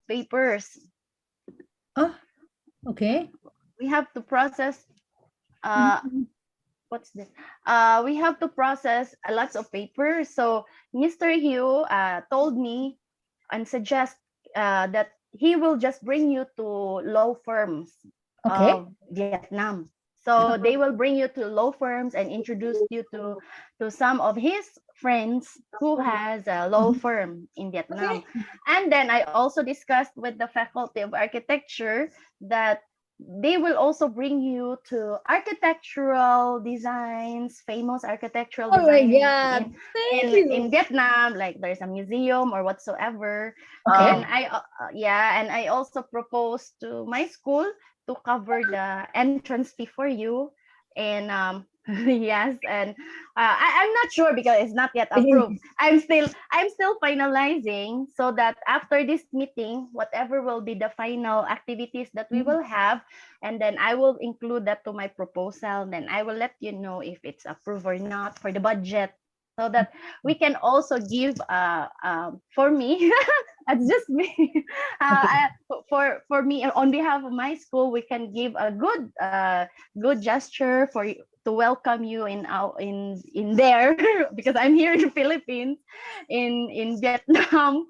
papers. Oh, okay. We have to process Mhm. what's this? We have to process a lots of papers. So Mr. Hugh told me and suggest that he will just bring you to law firms Okay. of Vietnam. So they will bring you to law firms and introduce you to some of his friends who has a law Mhm. firm in Okay. Vietnam. And then I also discussed with the Faculty of Architecture that they will also bring you to architectural designs, famous architectural Oh my designs God. in Thank in you. Vietnam, like there's a museum or whatsoever. And Okay. I also proposed to my school to cover the entrance fee for you. And yes, and I'm not sure because it's not yet approved. I'm still finalizing so that after this meeting, whatever will be the final activities that we will have, and then I will include that to my proposal. Then I will let you know if it's approved or not for the budget, so that we can also give for me it's just me Okay. for me on behalf of my school, we can give a good gesture for to welcome you in our in there because I'm here in the Philippines, in Vietnam.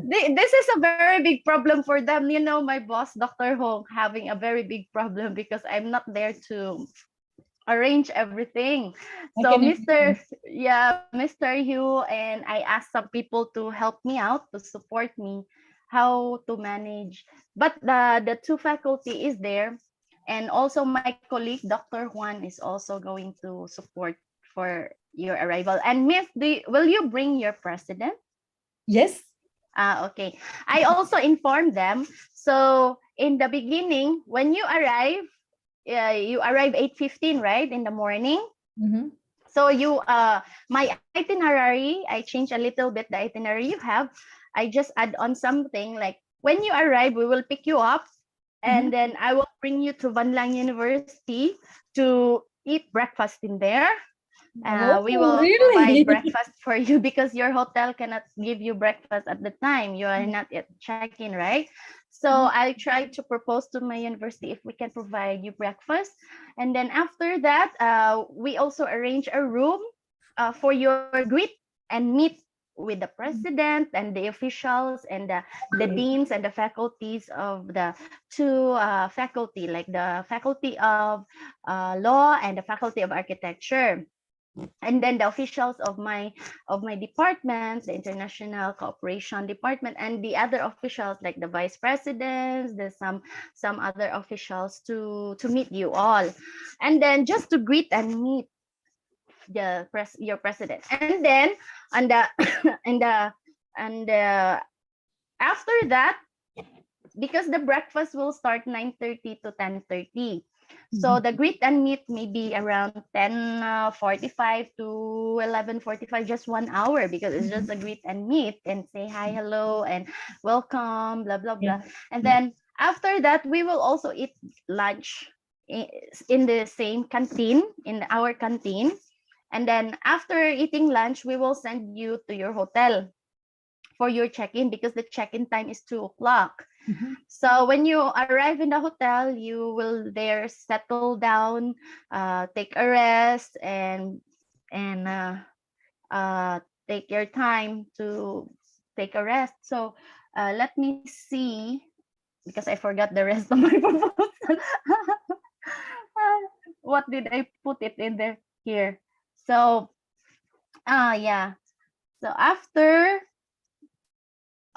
This is a very big problem for them. You know, my boss, Dr. Hong, having a very big problem because I'm not there to arrange everything. I So can imagine. Mr. Hugh, and I asked some people to help me out to support me how to manage. But the two faculty is there, and also my colleague Dr. Juan is also going to support for your arrival. And Miss, will you bring your president? Yes. Okay. I also informed them. So in the beginning, when you arrive 8:15, right, in the morning. Mm-hmm. So my itinerary, I changed a little bit the itinerary you have. I just add on something like when you arrive, we will pick you up, Mm-hmm. and then I will bring you to Van Lang University to eat breakfast in there. We Oh, will provide really? breakfast for you because your hotel cannot give you breakfast at the time. You are not yet check-in, right? So I tried to propose to my university if we can provide you breakfast. And then after that, we also arrange a room for your greet and meet with the president and the officials and the deans and the faculties of the two faculty, like the faculty of law and the faculty of architecture, and then the officials of my department, the international cooperation department, and the other officials like the vice presidents, there's some other officials to meet you all, and then just to greet and meet your president. And then and the and the and after that, because the breakfast will start 9:30 to 10:30. So the greet and meet maybe around 10:45 to 11:45, just 1 hour, because it's just a greet and meet and say hi, hello, and welcome, blah blah Yeah. blah. And then after that, we will also eat lunch in the same canteen, in our canteen. And then after eating lunch, we will send you to your hotel for your check-in because the check-in time is 2 o'clock. Mm-hmm. So when you arrive in the hotel, you will there settle down, take a rest, and take your time to take a rest. So let me see, because I forgot the rest of my proposal. What did I put it in there here? So yeah. So after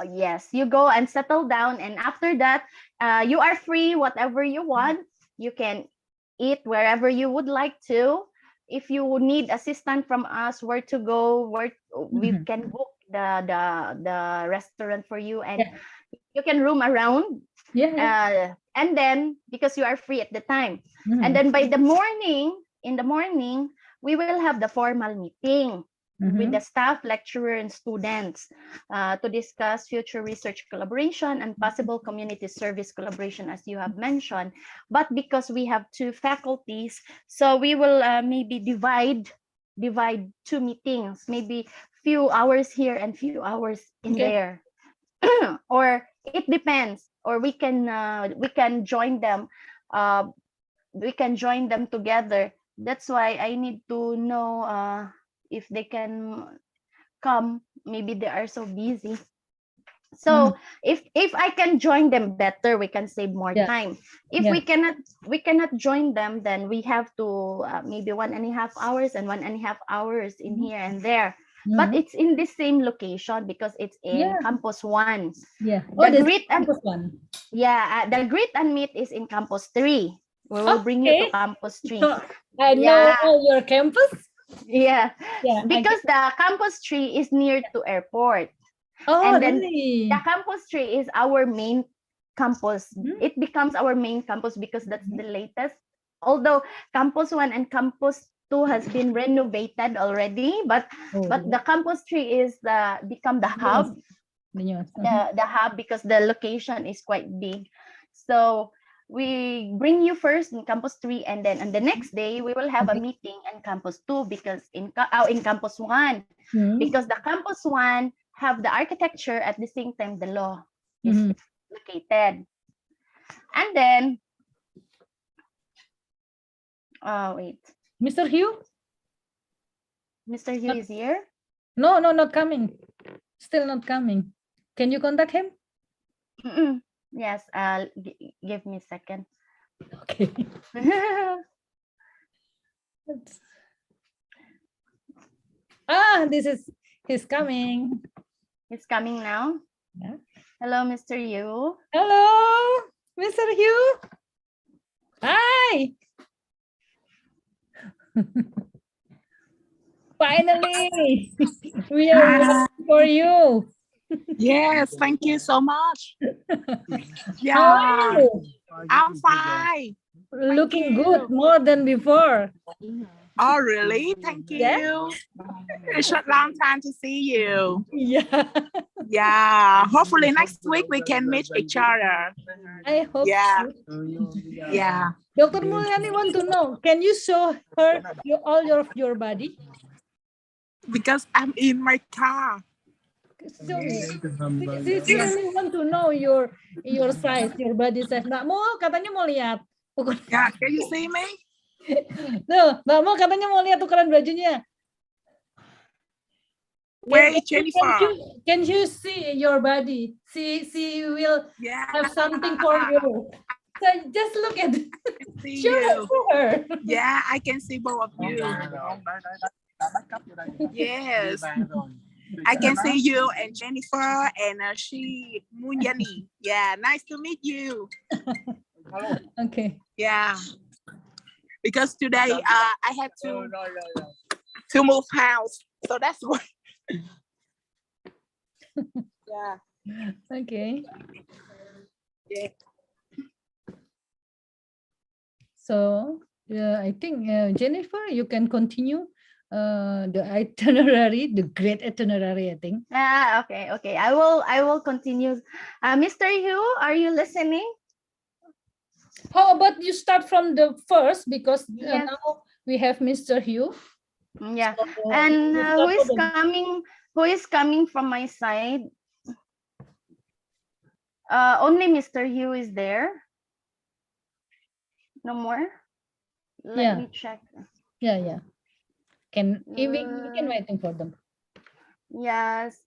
yes, you go and settle down, and after that, you are free. Whatever you want, you can eat wherever you would like to. If you need assistance from us, where to go, where we Mm-hmm. can book the restaurant for you, and Yeah. you can roam around. Yeah. And then because you are free at the time, and Mm-hmm. then by the morning, in the morning, we will have the formal meeting with the Mm-hmm. staff, lecturer, and students to discuss future research collaboration and possible community service collaboration, as you have mentioned. But because we have two faculties, so we will maybe divide two meetings, maybe few hours here and few hours in Okay. there. Or it depends, or we can join them. We can join them together. That's why I need to know if they can come. Maybe they are so busy. So if I can join them better, we can save more Yeah. time. If Yeah. we cannot join them, then we have to maybe 1.5 hours and 1.5 hours in here and there. But it's in the same location because it's in Yeah. campus 1. Yeah. The this greet and campus one. the greet and meet is in campus 3. We will bring you to Okay. campus 3. So, I know your campus. Yeah. Yeah. Because the campus 3 is near to airport. Oh, And then really? the campus 3 is our main campus. Hmm. It becomes our main campus because that's the latest. Although campus 1 and campus 2 has been renovated already, but the campus 3 is become the hub. The hub because the location is quite big. So we bring you first in campus 3, and then on the next day we will have a meeting in campus 2 because in campus 1 because the campus 1 have the architecture at the same time the law is located. And then wait, Mr. Hugh? Mr. Hugh is here? No, not coming. Still not coming. Can you contact him? Yes, give me a second. Okay. He's coming. He's coming now. Yeah. Hello, Mr. Yu. Hello, Mr. Hugh. Hi. Finally, we are waiting for you. Yes, thank you so much. How are you? I'm fine. Looking good more than before. Oh, really? Thank you. Yeah. It's a long time to see you. Yeah. Yeah. Hopefully next week we can meet each other. I hope Yeah. so. Yeah. Dr. Mulyani want to know, can you show her all your body? Because I'm in my car. So, she really want to know your size, your body size. Mbak Mo katanya mau lihat. Yeah, can you see me? Tuh, Mbak Mo katanya mau lihat ukuran bajunya. Wait, Jennifer. Can you see your body? She will have something for you. So just look at it. Show her. Yeah, I can see both of you. Yes. I can see you and Jennifer and she Munyani. Yeah, nice to meet you. Okay. Yeah. Because today I had to move house. So that's why. Yeah. Okay. Yeah. So I think Jennifer, you can continue the itinerary, the great itinerary, I think. Okay. I will continue. Mr. Hugh, are you listening? How about you start from the first, because now we have Mr. Hugh. Yeah. So, and who is coming from my side? Only Mr. Hugh is there. No more. Let me check. Yeah. We can waiting for them. Yes.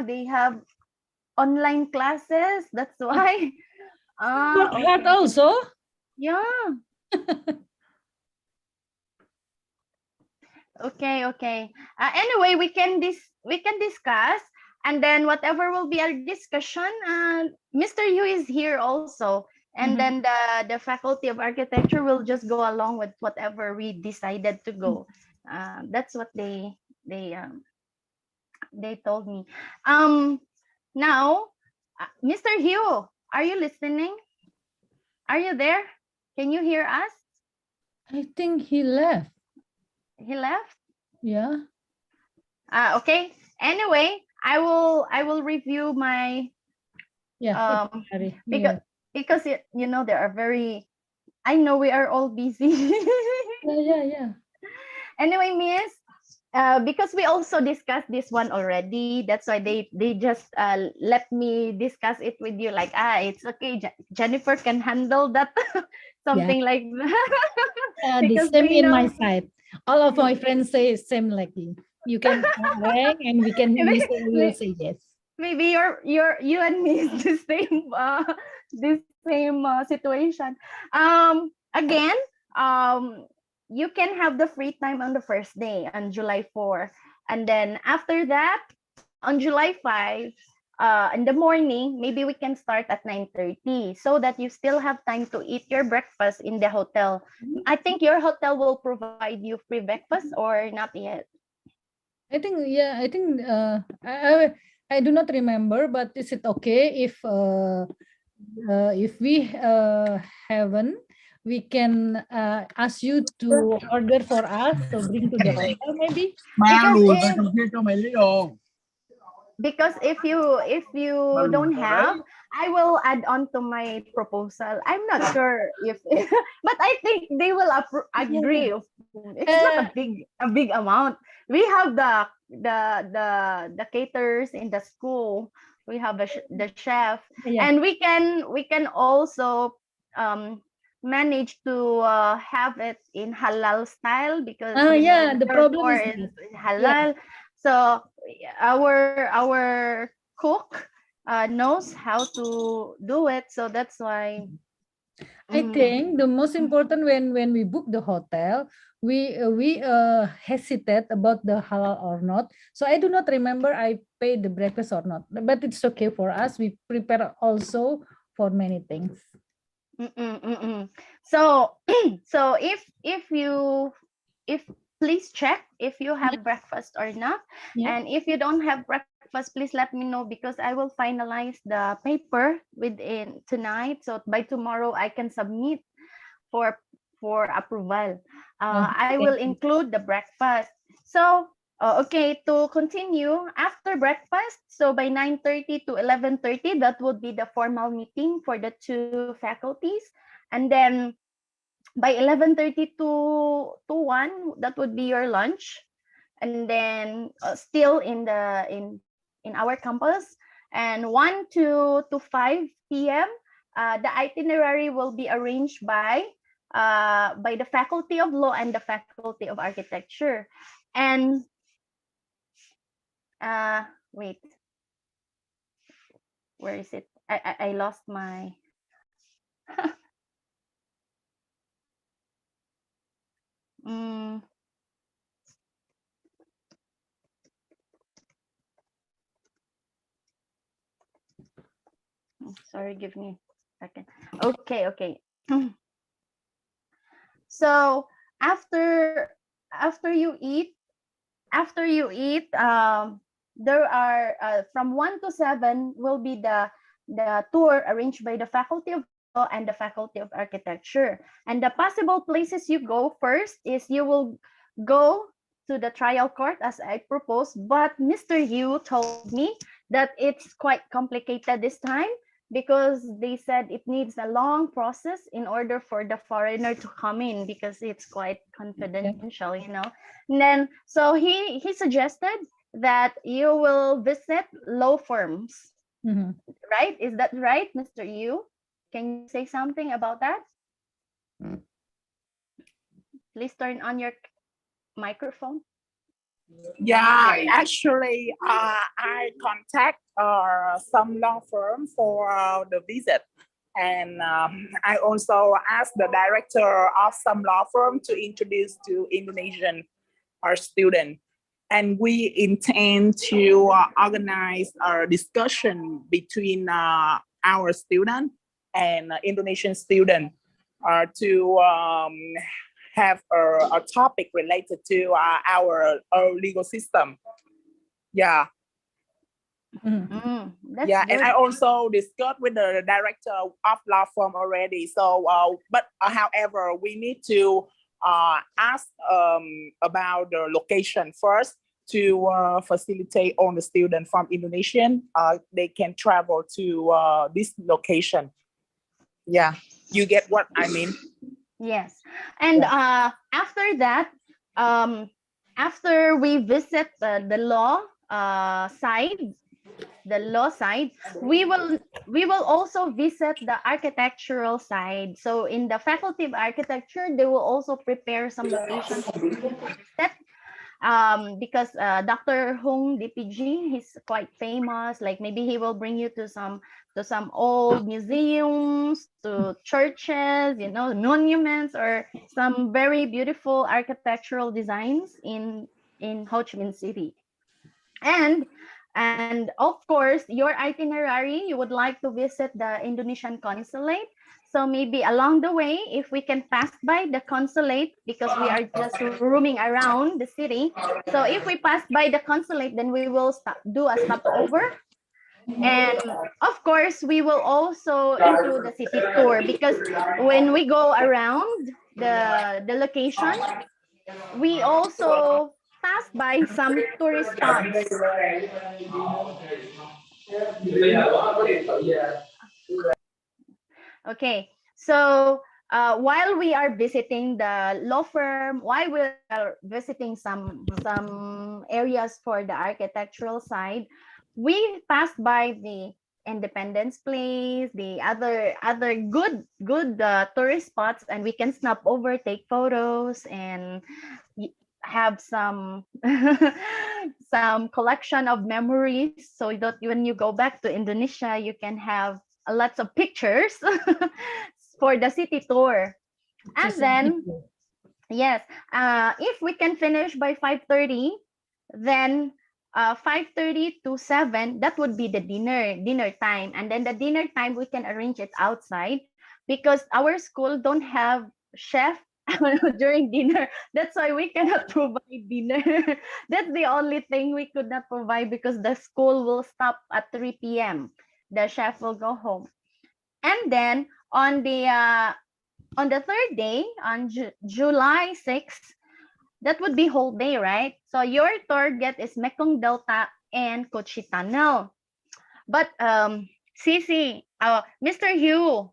They have online classes. That's why. Hard also. Yeah. Okay. Anyway, we can discuss, and then whatever will be our discussion. Mr. Yu is here also, and then the Faculty of Architecture will just go along with whatever we decided to go. That's what they told me. Now, Mr. Hugh, are you listening? Are you there? Can you hear us? I think he left. He left? Yeah. Okay. Anyway, I will review my because you know there are very. I know we are all busy. Yeah. Anyway, Miss, because we also discussed this one already. That's why they just let me discuss it with you. Like, it's okay. Jennifer can handle that, something like that. The Because same they in my know. side. All of my friends say same like you. You can rank and we will say yes. Maybe you and me is the same situation. Again, you can have the free time on the first day on July 4, and then after that on July 5, in the morning, maybe we can start at 9:30 so that you still have time to eat your breakfast in the hotel. I think your hotel will provide you free breakfast or not yet. I think I do not remember, but is it okay if we haven't, we can ask you to order for us to bring to the hotel maybe? Because if you don't have, I will add on to my proposal. I'm not sure if but I think they will agree. It's not a big amount. We have the caterers in the school. We have the chef, and we can also manage to have it in halal style, because the problem is is halal. So our cook knows how to do it, so that's why I think the most important when we book the hotel, we hesitate about the halal or not. So I do not remember I paid the breakfast or not, but it's okay for us. We prepare also for many things. So so if please check if you have breakfast or not. And if you don't have breakfast, please let me know, because I will finalize the paper within tonight, so by tomorrow I can submit for approval. I will include the breakfast. So okay, to continue, after breakfast, so by 9:30 to 11:30, that would be the formal meeting for the two faculties. And then by 11:30 to 1, that would be your lunch. And then still in our campus, and 1 to 5 p.m. The itinerary will be arranged by the Faculty of Law and the Faculty of Architecture. And wait, where is it? I lost my sorry, give me a second. Okay. So after you eat, there are from 1 to 7 will be the tour arranged by the Faculty of Law and the Faculty of Architecture. And the possible places you go first is you will go to the trial court as I proposed, but Mr. Yu told me that it's quite complicated this time, because they said it needs a long process in order for the foreigner to come in, because it's quite confidential, And then so he suggested that you will visit law firms. Right? Is that right, Mr. Yu? Can you say something about that? Please turn on your microphone. Yeah, actually, I contact some law firm for the visit. And I also asked the director of some law firm to introduce to Indonesian student. And we intend to organize a discussion between our student and Indonesian student to have a topic related to our legal system. Yeah. Yeah, and I also discussed with the director of law firm already. So, but however, we need to ask about the location first to facilitate all the students from Indonesian. They can travel to this location. Yeah, you get what I mean? Yes. And after that, after we visit the law side, we will also visit the architectural side. So in the Faculty of Architecture, they will also prepare some locations that because Dr. Hong DPG, he's quite famous. Like maybe he will bring you to some old museums, to churches, you know, monuments, or some very beautiful architectural designs in Ho Chi Minh City. And of course, your itinerary, you would like to visit the Indonesian consulate. So maybe along the way, if we can pass by the consulate, because we are just roaming around the city. So if we pass by the consulate, then we will do a stopover. And of course, we will also include the city tour, because when we go around the location, we also pass by some tourist spots. Okay, so while we are visiting the law firm, while we are visiting some areas for the architectural side, we passed by the Independence Place, the other good tourist spots, and we can stop over, take photos, and have some some collection of memories, so that when you go back to Indonesia, you can have lots of pictures for the city tour. And then yes, if we can finish by 5:30, then 5:30 to 7, that would be the dinner time. And then the dinner time, we can arrange it outside, because our school don't have chef during dinner. That's why we cannot provide dinner. That's the only thing we could not provide, because the school will stop at 3 p.m. The chef will go home. And then on the third day, on July 6th, that would be whole day, right? So your target is Mekong Delta and Kochi Tunnel. But Cici, Mr. Yu,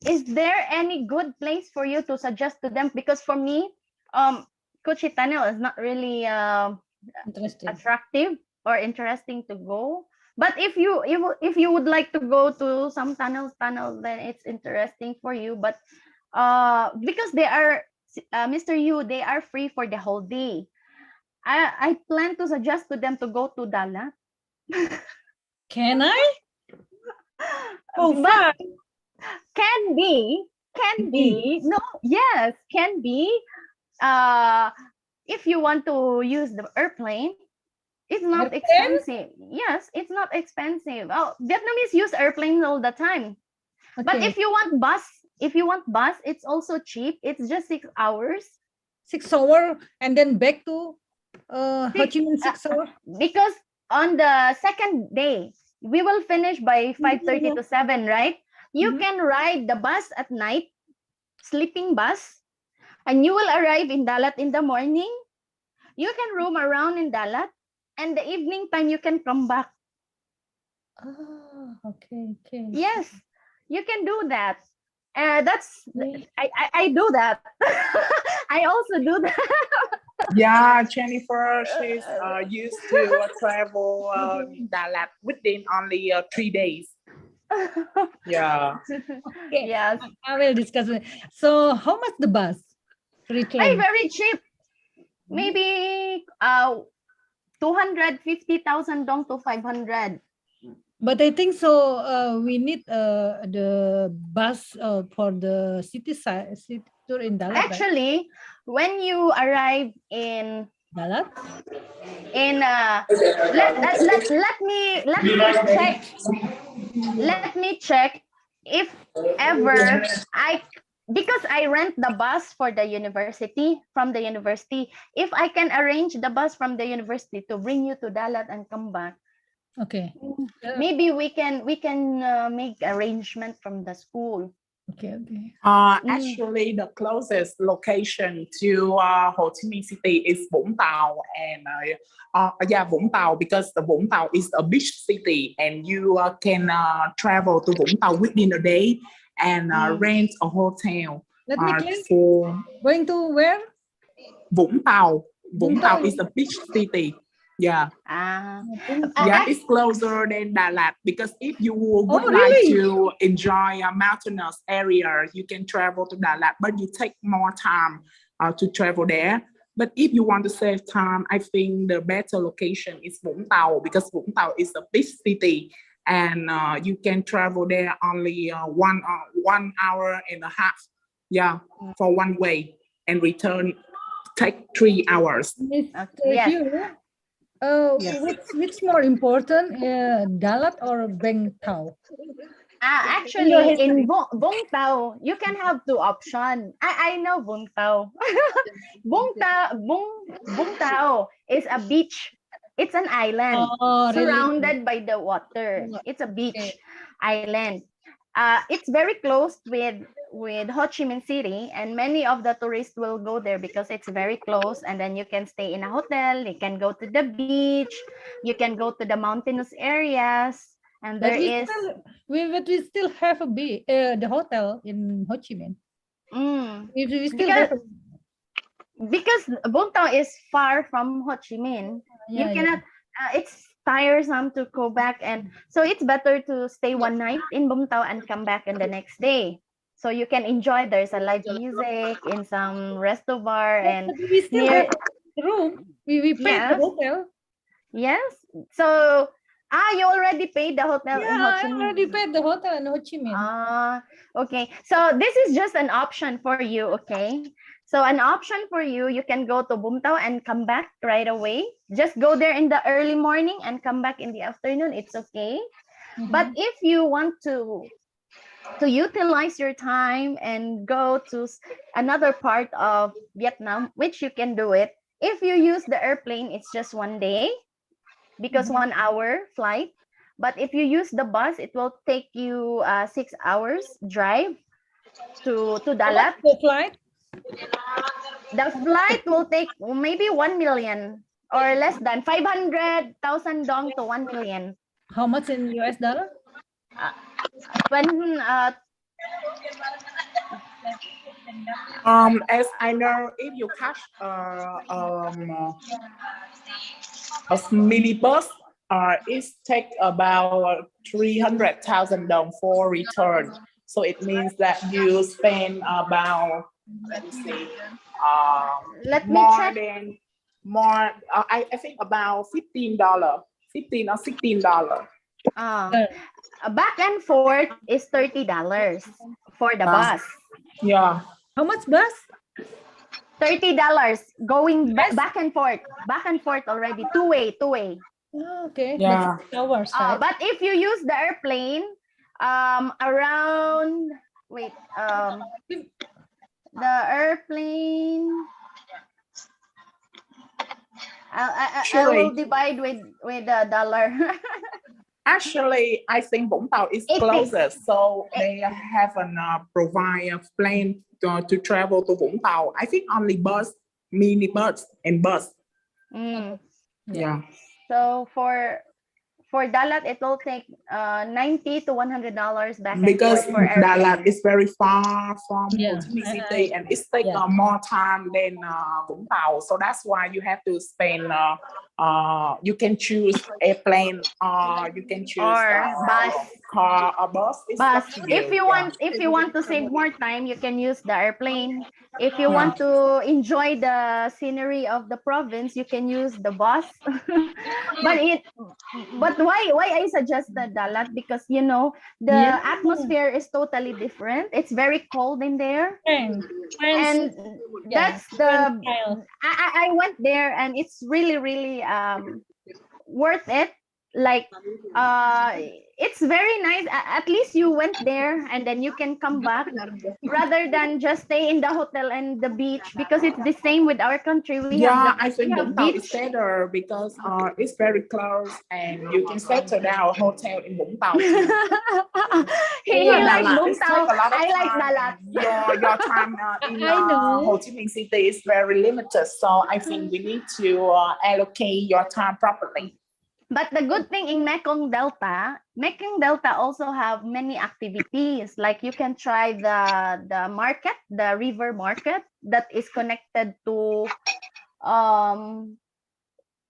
is there any good place for you to suggest to them? Because for me, Kochi Tunnel is not really attractive or interesting to go. But if you would like to go to some tunnels, then it's interesting for you. But because they are, Mr. Yu, they are free for the whole day. I plan to suggest to them to go to Dalat. Can I? Oh, but can be. No, yes, can be. If you want to use the airplane, it's not expensive. Yes, it's not expensive. Oh, Vietnamese use airplanes all the time. Okay. But if you want bus, it's also cheap. It's just 6 hours. 6 hours and then back to Ho Chi Minh 6 hours? Because on the second day, we will finish by 5:30 to 7, right? You can ride the bus at night, sleeping bus, and you will arrive in Dalat in the morning. You can roam around in Dalat, and the evening time you can come back. Oh, okay. Yes, you can do that. That's I do that. I also do that. Yeah, Jennifer, she's used to travel Dalat within only 3 days. Yeah. Okay. Yes. I will discuss it. So how much the bus? Very cheap. Maybe 250,000 dong to 500. But I think so. We need the bus for the city tour in Dalat. Actually, right? When you arrive in Dalat, let me check if ever because I rent the bus for the university, from the university. If I can arrange the bus from the university to bring you to Dalat and come back, okay, maybe we can make arrangement from the school. Okay. Actually, the closest location to Ho Chi Minh City is Vũng Tàu, and Vũng Tàu, because the Vũng Tàu is a beach city, and you can travel to Vũng Tàu within a day and rent a hotel. Let me click. Going to where? Vũng Tàu. Vũng Tàu Tàu. is a beach city. Yeah. Yeah, it's closer than Đà Lạt because if you would like really? to enjoy a mountainous area, you can travel to Đà Lạt, but you take more time to travel there. But if you want to save time, I think the better location is Vũng Tàu because Vũng Tàu is a big city and you can travel there only 1 hour and a half. Yeah, for one way and return take 3 hours. Yes. Which more important, Đà Lạt or Bang Tàu? Actually, in Vũng Tàu, you can have two options. I know Vũng Tàu. Vũng Tàu is a beach. It's an island surrounded by the water. It's a beach island. It's very close with Ho Chi Minh City, and many of the tourists will go there because it's very close. And then you can stay in a hotel. You can go to the beach. You can go to the mountainous areas. And But there we still have the hotel in Ho Chi Minh. We still have because Vũng Tàu is far from Ho Chi Minh. You cannot. It's tiresome to go back, and so it's better to stay one night in Vũng Tàu and come back in the next day. So you can enjoy. There's a live music in some resto bar, and we still have the room. We paid the hotel. Yes. So you already paid the hotel in Ho Chi Minh. I already paid the hotel in Ho Chi Minh. Okay. So this is just an option for you, okay? So an option for you, you can go to Vũng Tàu and come back right away. Just go there in the early morning and come back in the afternoon. It's okay. But if you want to utilize your time and go to another part of Vietnam, which you can do it. If you use the airplane, it's just one day because 1 hour flight. But if you use the bus, it will take you 6 hours drive to Đà Lạt. The flight? The flight will take maybe 1 million or less than 500,000 dong to 1 million. How much in US dollar? As I know, if you catch a mini bus, it takes about 300,000 dong for return. So it means that you spend about, let me see, I think about $15, $15 or $16. Back and forth is $30 for the bus. Yeah. How much bus? $30 going back and forth already, two-way. Oh, okay. Yeah. But if you use the airplane, the airplane, I will divide with the dollar. Actually, I think Vũng Tàu is closest, so they haven't provide a plane to travel to Vũng Tàu. I think only bus, mini bus, and bus. Yeah. So for Đà Lạt, it will take $90 to $100 back and because forth for Đà Lạt is very far from Ho Chi Minh City, and it takes more time than Vũng Tàu. So that's why you have to spend. You can choose airplane, or you can choose bus, car, or bus. If you want to save more time, you can use the airplane. If you want to enjoy the scenery of the province, you can use the bus. But why I suggested Đà Lạt, because you know the atmosphere is totally different. It's very cold in there, and that's the I went there, and it's really worth it. Like it's very nice. At least you went there and then you can come back rather than just stay in the hotel and the beach, because it's the same with our country. I think Vũng Tàu is better because it's very close and you can settle down a hotel in Vũng Tàu. He likes Vũng Tàu. I like Đà Lạt. Your time in Ho Chi Minh City is very limited, so I think we need to allocate your time properly. But the good thing in Mekong Delta also have many activities. Like you can try the market, the river market that is connected to um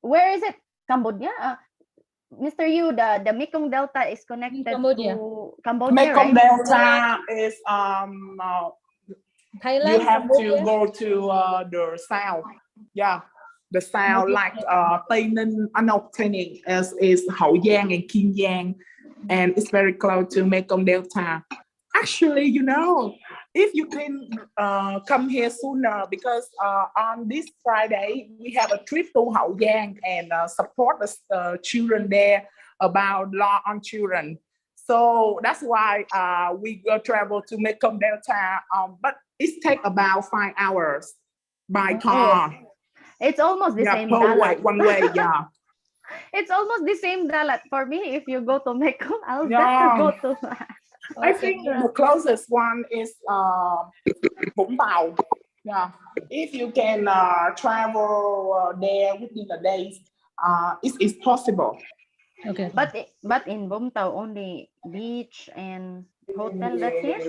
where is it? Cambodia? Mr. Yu, the Mekong Delta is connected Cambodia. to Cambodia, Mekong right? Delta is Thailand, you have to Cambodia. go to the south. Yeah, the south Cambodia. like Tây Ninh, no, Tây Ninh is Hậu Giang and Kiên Giang, and it's very close to Mekong Delta. Actually, you know, if you can come here sooner, because on this Friday we have a trip to Hậu Giang and support the children there about law on children. So that's why we go travel to Mekong Delta. But it takes about 5 hours by car. It's almost the Yeah, same per way, dalat. one way. Yeah. It's almost the same dalat for me. If you go to Mekong, I'll better Yeah. go to. I think the closest one is Vũng Tàu. Yeah. If you can travel there within a day, it's possible. Okay. But in Vũng Tàu only beach and hotel. That's it.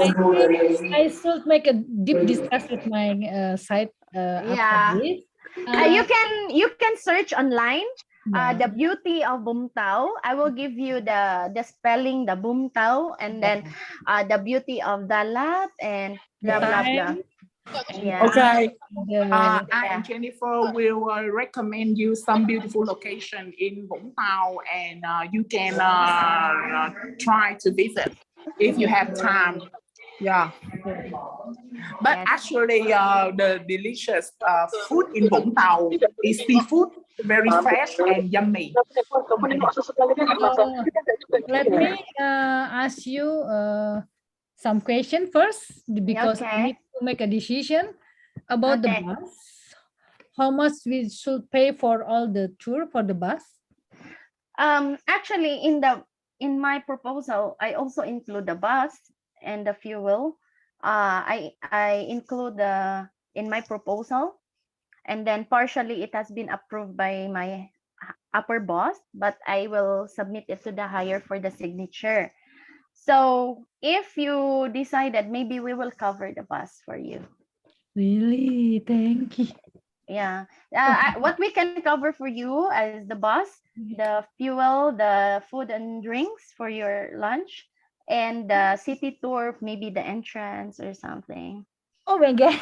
I think I should make a deep discuss with my site after Yeah. this. You can search online. Yeah. The beauty of Bum Tao. I will give you the spelling, the Bum Tao, and then the beauty of Dalat and blah blah blah. Yeah. Okay. The- I and Jennifer will recommend you some beautiful location in Vũng Tàu, and you can try to visit if you have time. Yeah. But Yes. actually, the delicious food in Vũng Tàu is seafood, very fresh and yummy. Let me ask you some question first because I Okay. need to make a decision about the Okay. bus. How much we should pay for all the tour for the bus? Actually, in my proposal, I also include the bus and the fuel. I include the in my proposal, and then partially it has been approved by my upper boss, but I will submit it to the higher for the signature. So if you decided, maybe we will cover the bus for you. Really? Thank you. Yeah. What we can cover for you is the bus, the fuel, the food and drinks for your lunch, and the city tour, maybe the entrance or something. Oh my God.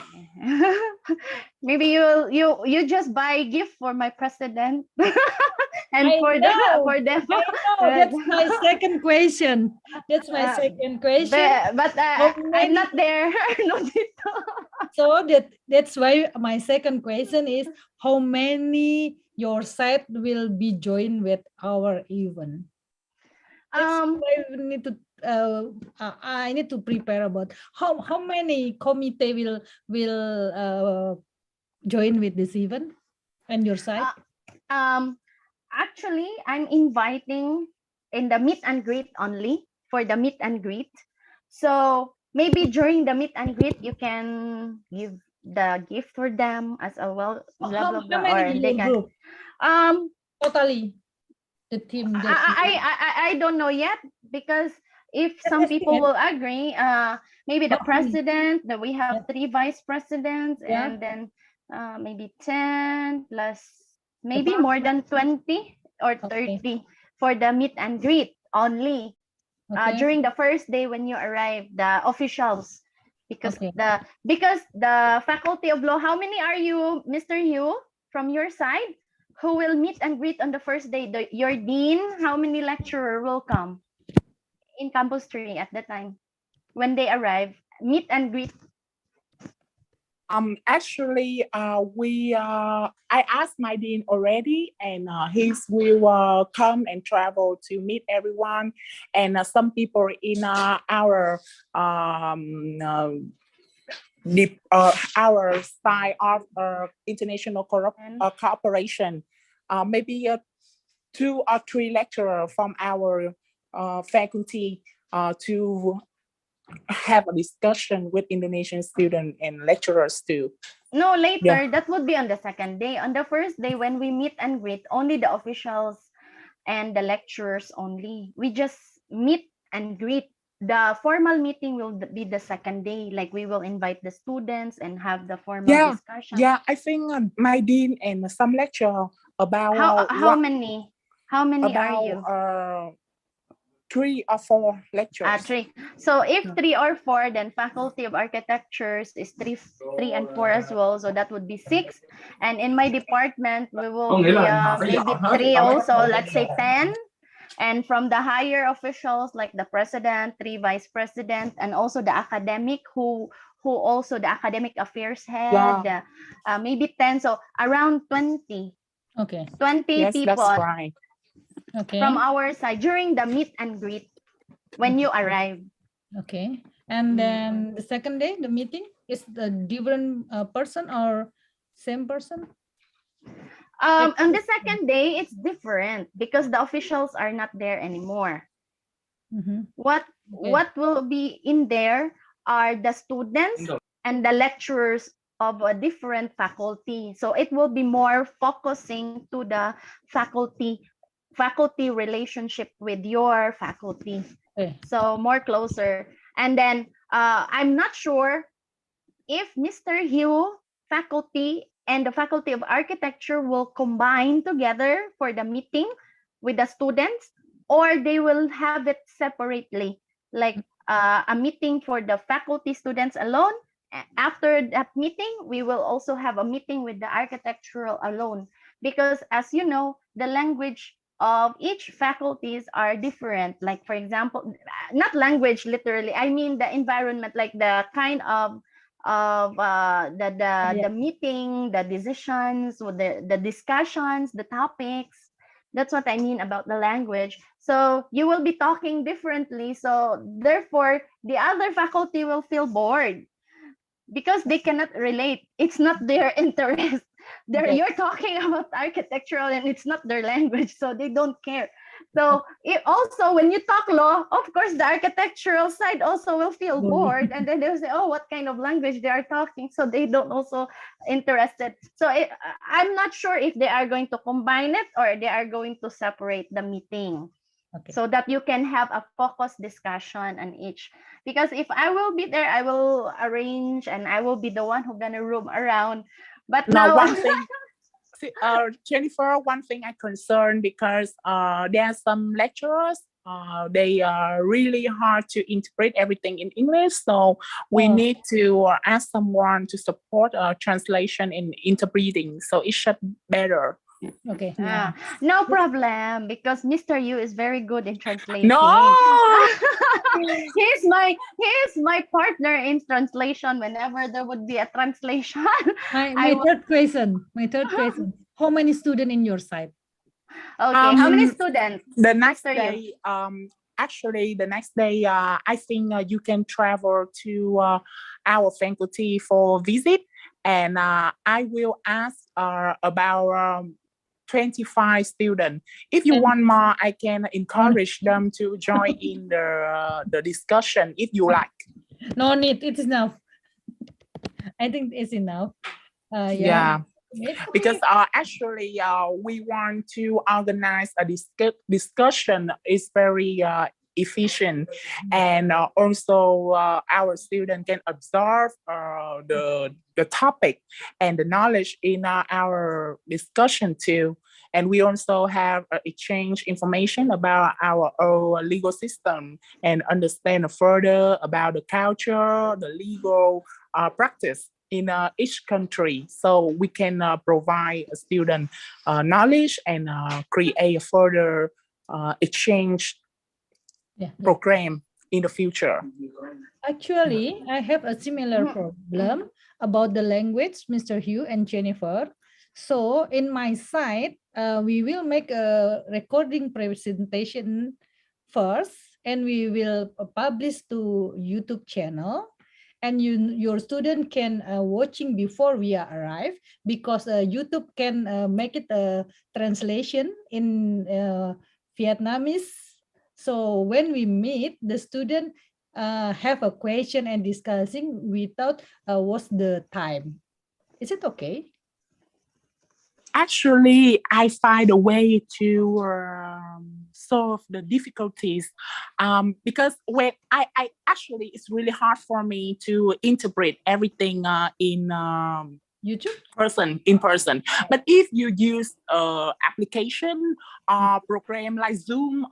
Maybe you just buy gift for my president and I for know. for them. I know. That's my second question. That's my second question. But How I'm many- not there. No, dito. So that's why my second question is how many your site will be joined with our event? That's why we need to I need to prepare about how many committee will join with this event and your site. Actually, I'm inviting in the meet and greet only for the meet and greet. So maybe during the meet and greet, you can give the gift for them as a well, blah blah blah, How or many they your can. group totally the team that I don't know yet, because if some people will agree, maybe the president, that we have 3 vice presidents, Yeah. and then maybe 10 plus maybe more than 20 or 30 for the meet and greet only. During the first day when you arrive, the officials, because the faculty of law, how many are you, Mr. Yu, from your side, who will meet and greet on the first day? Your dean, how many lecturer will come in campus 3 at the time when they arrive, meet and greet? Actually, I asked my dean already, and he will come and travel to meet everyone, and some people in our style of international cooperation, maybe 2 or 3 lecturers from our faculty to have a discussion with Indonesian students and lecturers too. No, later. Yeah. That would be on the second day. On the first day, when we meet and greet, only the officials and the lecturers only. We just meet and greet. The formal meeting will be the second day. Like we will invite the students and have the formal Yeah, discussion. yeah. I think my dean and some lecture about How many? How many are you? about 3 or 4 lectures. 3. So if Yeah. 3 or 4, then Faculty of Architectures is 3 and 4 as well. So that would be 6. And in my department, we will be maybe 3 also. Let's say 10. And from the higher officials like the president, 3 vice president, and also the academic who also the academic affairs head, maybe 10. So around 20. Okay. 20 Yes, people that's right. Okay. from our side during the meet and greet when you arrive. Okay. And then the second day, the meeting is the different person or same person? On the second day, it's different because the officials are not there anymore. What will be in there are the students and the lecturers of a different faculty. So it will be more focusing to the faculty relationship with your faculty. Okay. So more closer. And then I'm not sure if Mr. Hugh faculty and the Faculty of Architecture will combine together for the meeting with the students, or they will have it separately, like a meeting for the faculty students alone. After that meeting, we will also have a meeting with the architectural alone, because as you know, the language of each faculties are different. Like for example, not language literally, I mean the environment, like the kind of the meeting, the decisions, the discussions, the topics. That's what I mean about the language. So you will be talking differently. So therefore, the other faculty will feel bored because they cannot relate. It's not their interest. You're talking about architectural and it's not their language, so they don't care. So also when you talk law, of course, the architectural side also will feel bored, and then they'll say, "Oh, what kind of language they are talking?" So they don't also interested. So I'm not sure if they are going to combine it or they are going to separate the meeting. Okay. So that you can have a focused discussion on each. Because if I will be there, I will arrange and I will be the one who's gonna roam around. But now one thing, Jennifer, one thing I'm concerned because there are some lecturers. They are really hard to interpret everything in English, so we need to ask someone to support translation and interpreting, so it should better. Okay. No problem, because Mr. Yu is very good in translating. No, he's my partner in translation. Whenever there would be a translation, My third question. How many students in your site? Okay, how many students? The next Mr. day, actually, the next day, I think you can travel to our faculty for visit, and I will ask about 25 students. If you want more, I can encourage them to join in the discussion if you like. No need, it's enough. I think it's enough. Yeah. Because actually we want to organize a discussion. Is very efficient, and also our students can absorb the topic and the knowledge in our discussion too. And we also have exchange information about our legal system and understand further about the culture, the legal practice in each country, so we can provide a student knowledge and create a further exchange program in the future. Actually, I have a similar problem about the language, Mr. Hugh and Jennifer. So in my site, we will make a recording presentation first, and we will publish to YouTube channel. And your student can watching before we arrive, because YouTube can make it a translation in Vietnamese. So when we meet, the student have a question and discussing without what's the time. Is it okay? Actually, I find a way to solve the difficulties because when I actually, it's really hard for me to interpret everything YouTube? in person. But if you use application program like Zoom,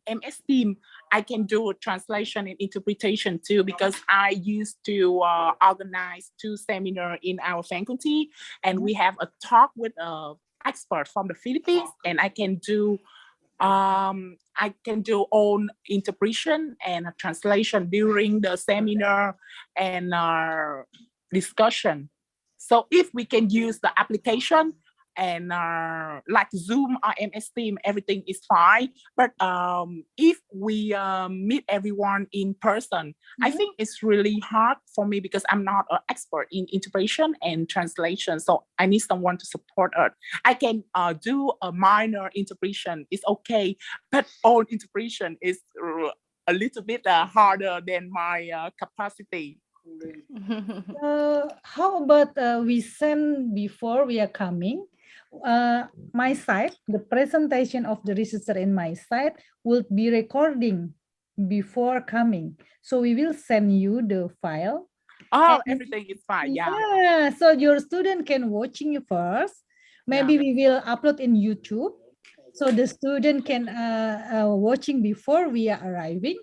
MS Team, I can do translation and interpretation too, because I used to organize 2 seminars in our faculty, and we have a talk with a expert from the Philippines, and I can do own interpretation and translation during the seminar and discussion. So if we can use the application and like Zoom or MS Team, everything is fine. But if we meet everyone in person, I think it's really hard for me because I'm not an expert in interpretation and translation. So I need someone to support us. I can do a minor interpretation, it's okay, but all interpretation is a little bit harder than my capacity. How about we send before we are coming? My site, the presentation of the researcher in my site will be recording before coming. So we will send you the file. Oh, And everything is fine. Yeah. yeah, so your student can watching you first. Maybe we will upload in YouTube, so the student can watching before we are arriving.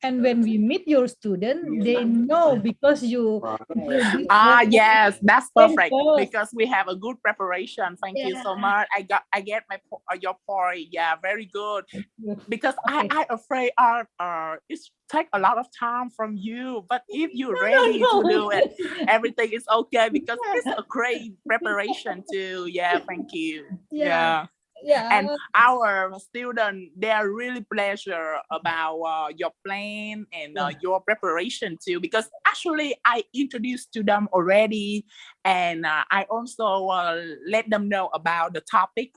And when we meet your student, they know because you introduce them Yes, that's perfect first. because we have a good preparation. Thank you so much. I get your point. Yeah, very good. Because Okay. I afraid it's take a lot of time from you. But if you're No, ready to no. do it, everything is okay because it's a great preparation too. Yeah, thank you. Yeah. And Yeah. our students, they are really pleasure about your plan and your preparation too, because actually I introduced to them already, and I also let them know about the topic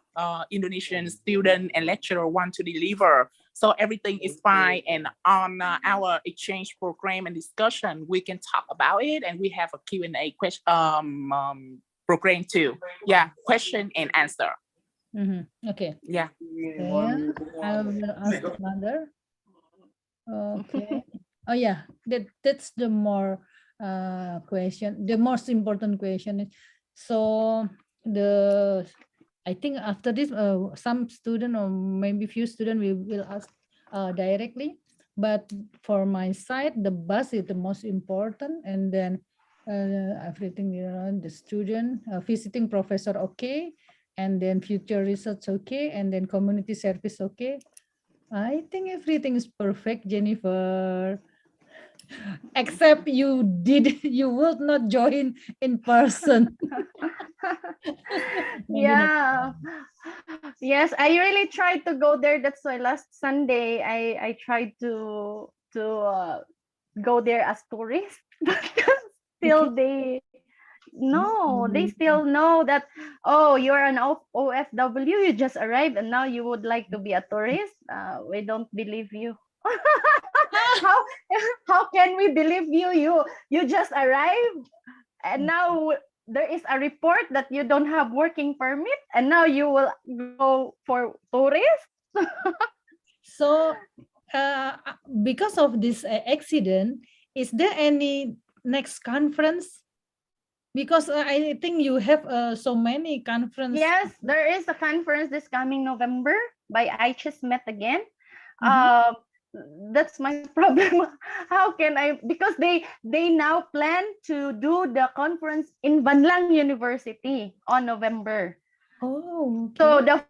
Indonesian student and lecturer want to deliver. So everything is fine, and on our exchange program and discussion, we can talk about it, and we have a Q&A question program too. Yeah, question and answer. Okay. Yeah. Then I will ask another. Okay. Oh yeah, that's the more question. The most important question. So I think after this, some student or maybe few student will ask directly. But for my side, the bus is the most important, and then everything, the student visiting professor, okay, and then future research, okay, and then community service, okay. I think everything is perfect, Jennifer. Except you would not join in person. Maybe next Yeah. Yes, I really tried to go there. That's why last Sunday I tried to go there as tourist, but still they still know that, oh, you're an OFW, you just arrived and now you would like to be a tourist. We don't believe you. how how can we believe you? You just arrived, and now there is a report that you don't have working permit, and now you will go for tourist. So, because of this accident, is there any next conference? Because I think you have so many conference. Yes, there is a conference this coming November by IHS Met again. Mhm. That's my problem. How can I, because they now plan to do the conference in Banlang University on November. Oh, So okay. the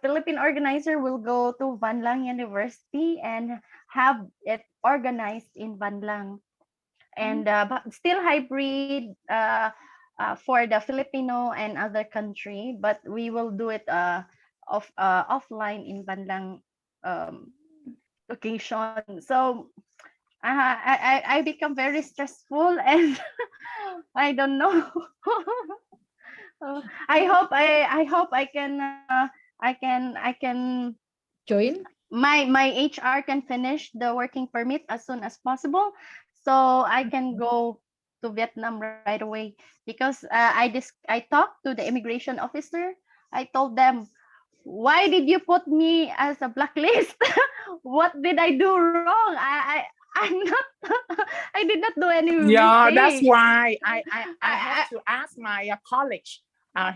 Philippine organizer will go to Banlang University and have it organized in Banlang, and but still hybrid for the Filipino and other country, but we will do it offline in Banlang location. So I become very stressful, and I don't know. I hope I can I can Join? my HR can finish the working permit as soon as possible, so I can go to Vietnam right away. Because I talked to the immigration officer. I told them, why did you put me as a blacklist? What did I do wrong? I'm not. I did not do any Yeah, that's mistake. why I I, have I, to ask my colleague.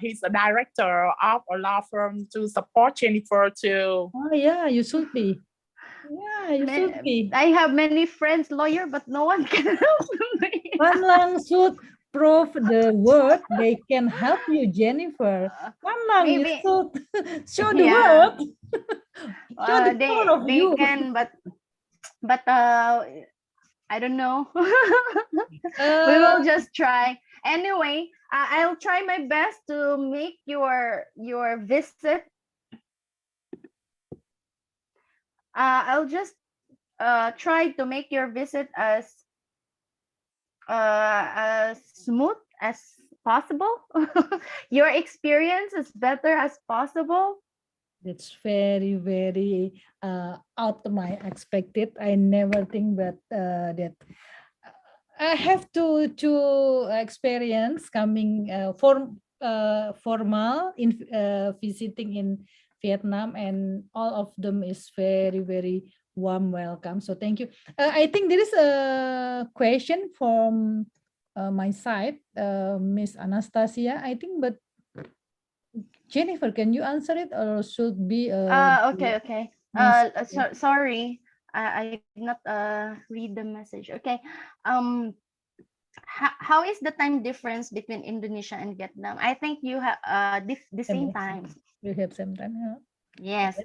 He's a director of a law firm to support Jennifer to. Oh yeah, you should be. Yeah, you should be. I have many friends lawyer, but no one can help me. One lang should prove the word they can help you, Jennifer. One lang you Maybe, should show the yeah. world. Show the power of They you. can, but I don't know. We Uh, will just try. Anyway, I'll try my best to make your visit. I'll just try to make your visit as smooth as possible. Your experience as better as possible. That's very, very out of my expected. I never think that that I have to experience coming formal in visiting in Vietnam, and all of them is very, very warm welcome. So thank you. I think there is a question from my side, Miss Anastasia. I think, but Jennifer, can you answer it or should be Okay. Miss? Sorry. I did not read the message. Okay. How is the time difference between Indonesia and Vietnam? I think you have the same time. We have some time. Yeah. Yes.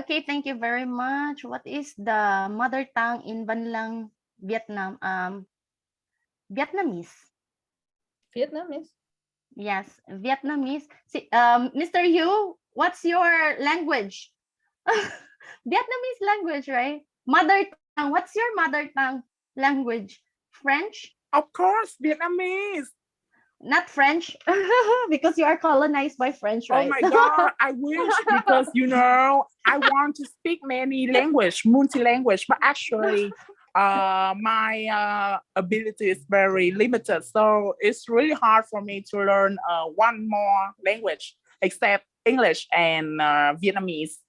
Okay, thank you very much. What is the mother tongue in Banlang Vietnam? Vietnamese. Vietnamese. Yes, Vietnamese. Mr. Yu, what's your language? Vietnamese language, right? Mother tongue. What's your mother tongue language? French? Of course, Vietnamese. Not French, because you are colonized by French, Oh right? my God, I wish, because I want to speak many language, multi-language, but actually my ability is very limited. So it's really hard for me to learn one more language except English and Vietnamese.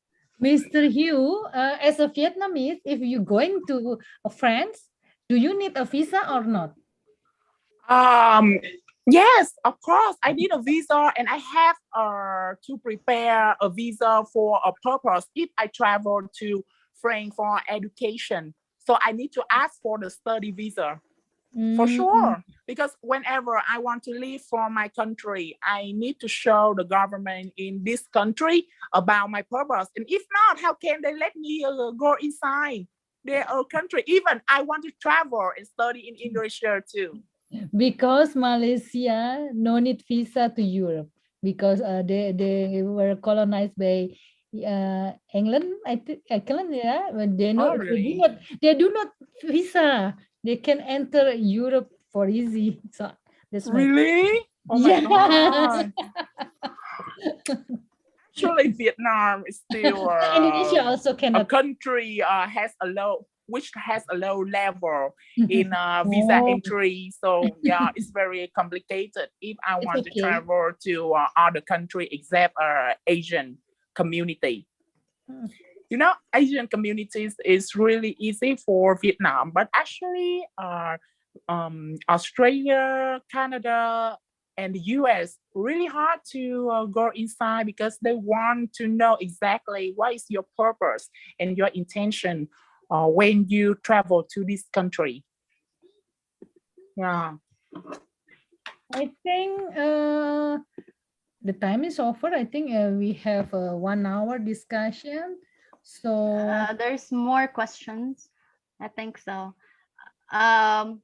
Mr. Hugh, as a Vietnamese, if you're going to France, do you need a visa or not? Yes, of course. I need a visa, and I have to prepare a visa for a purpose if I travel to France for education. So I need to ask for the study visa for sure. Because whenever I want to leave from my country, I need to show the government in this country about my purpose. And if not, how can they let me go inside their country? Even I want to travel and study in Indonesia too. Because Malaysia no need visa to Europe because they were colonized by England. I think England, yeah. But Really? they do not visa. They can enter Europe for easy. So that's my Really? Oh my yeah. God. Actually, Vietnam is still Indonesia also a cannot. country which has a low level in visa entry. So yeah, it's very complicated if I want to travel to other country except Asian community. Asian communities is really easy for Vietnam, but actually Australia, Canada, and the US really hard to go inside because they want to know exactly what is your purpose and your intention when you travel to this country. Yeah. I think the time is over. I think we have a 1 hour discussion. So there's more questions. I think so.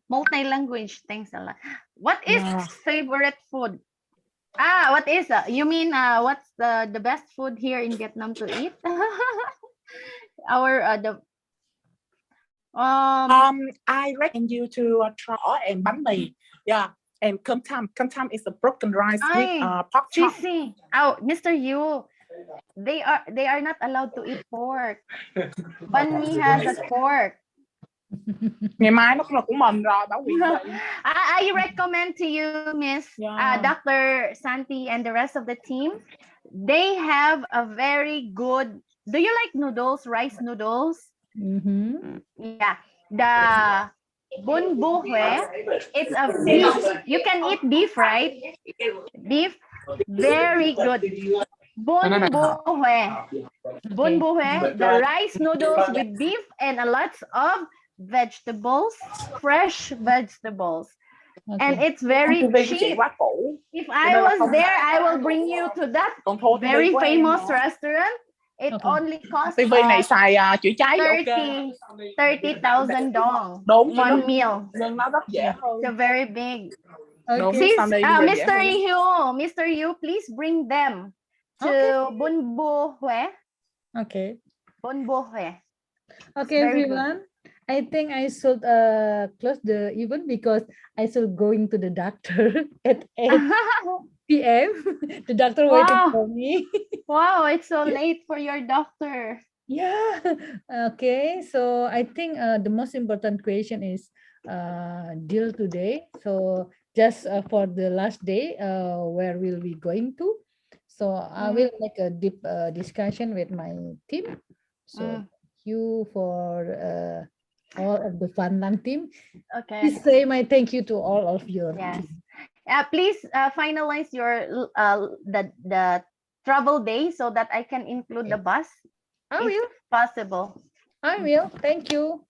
Multi-language, thanks a lot. What is favorite food? What is you mean what's the best food here in Vietnam to eat? I recommend you to try and bánh mì. Yeah, and cơm tam. Cơm tam is a broken rice with pork chop. Oh, Mr. Yu, they are not allowed to eat pork. Banh mi has a pork. Ngày mai nó cũng mần rồi bảo Huyền vậy. I recommend to you, Miss Dr. Santi and the rest of the team. They have a very good. Do you like noodles, rice noodles? Yeah, the bun bu hue. It's a beef. You can eat beef, right? Beef, very good. Bun bu hue. Bun bu hue. The rice noodles with beef and a lot of vegetables, fresh vegetables. And it's very cheap. If I was there, I will bring you to that very famous restaurant. It only costs TV này xài chữa cháy ok. 30,000 dong. Đúng, One meal. Nhưng nó rất dễ hơn. It's very big. Đúng, Mr. Yu, please bring them to Bun Bu Hue. Okay. Bun Bu Hue. Okay, everyone. I think I should close the event because I should going to the doctor at 8 p.m. The doctor waiting for me. Wow, it's so late for your doctor. Yeah. Okay. So I think the most important question is deal today. So just for the last day, where will we going to? So I will make a deep discussion with my team. So thank you for all of the Funland team. Okay. Please say my thank you to all of your yes. team. Please finalize your the travel day so that I can include the bus. I will. Possible. I will. Thank you.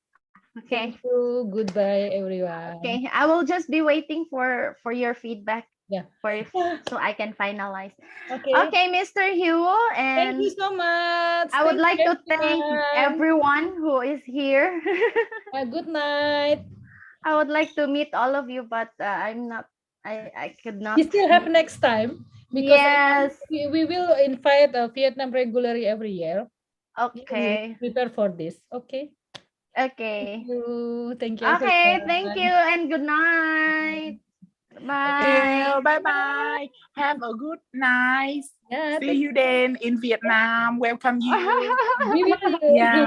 Okay. Thank you. Goodbye, everyone. Okay. I will just be waiting for your feedback. Yeah. So I can finalize. Okay. Okay, Mr. Hugh, and thank you so much. I would like to thank everyone who is here. Good night. I would like to meet all of you, but I'm not. I could not. We still have next time because yes, we will invite Vietnam regularly every year. Okay. We prepare for this. Okay. Okay. Thank you. Thank you. Okay. Thank you and good night. Bye. Bye bye. Have a good night. Yeah, See you then in Vietnam. Welcome you. We will. Yeah.